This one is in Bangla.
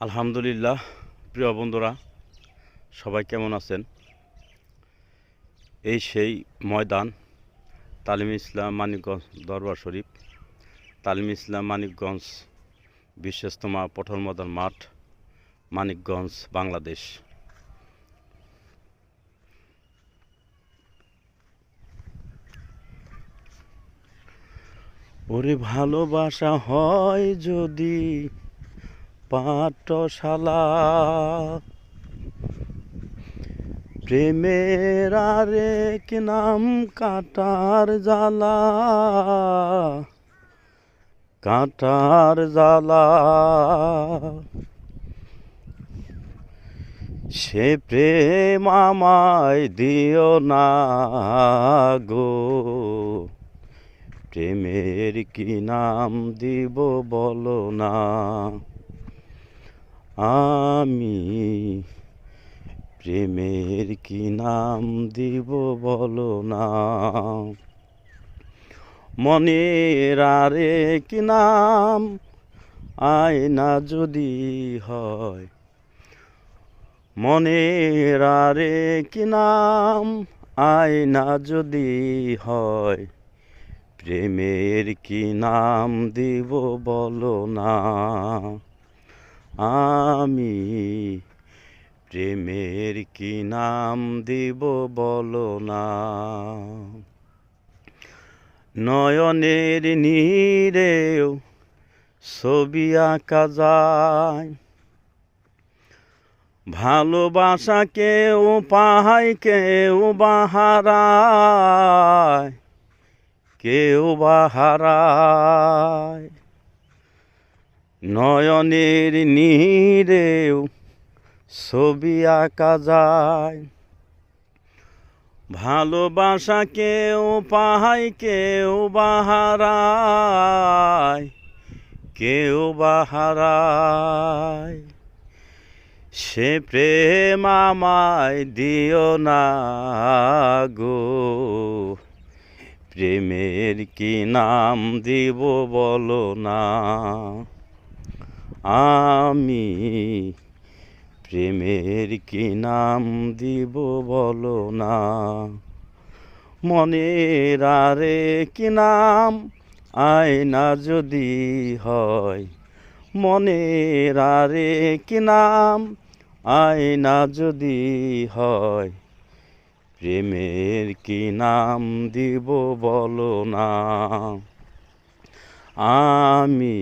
আলহামদুলিল্লাহ। প্রিয় বন্ধুরা, সবাই কেমন আছেন? এই সেই ময়দান, তালিম ইসলাম মানিকগঞ্জ দরবার শরীফ, তালিম ইসলাম মানিকগঞ্জ বিশ্ব ইজতেমা পঠন ময়দান মাঠ, মানিকগঞ্জ, বাংলাদেশ। ওরে ভালোবাসা হয় যদি পাঠশালা, প্রেমের আরেক নাম কাটার জ্বালা, কাটার জ্বালা। সে প্রেম আমায় দিও না গো, প্রেমের কি নাম দিব বলো না। আমি প্রেমের কি নাম দিব বলো না। মনের আরেক নাম আয়না যদি হয়, মনের আরেক নাম আয়না যদি হয়, প্রেমের কি নাম দিব বলো না। আমি প্রেমের কি নাম দিব বলো না। নয়নের নীরেও ছবি আঁকা যায়, ভালোবাসা কেউ পাহায় কেউ বাহারায়, কেউ বাহারায়। নয়নের নীরেও ছবি আঁকা যায়, ভালোবাসা কেউ পাহায় কেউ বাহারায়, কেউ বাহারায়। সে প্রেম আমায় দিও না গো, প্রেমের কি নাম দিব বলো না। আমি প্রেমের কি নাম দিব বলো না। মনের আরেক নাম আয়না যদি হয়, মনের আরেক নাম আয়না যদি হয়, প্রেমের কি নাম দিব বলো না। আমি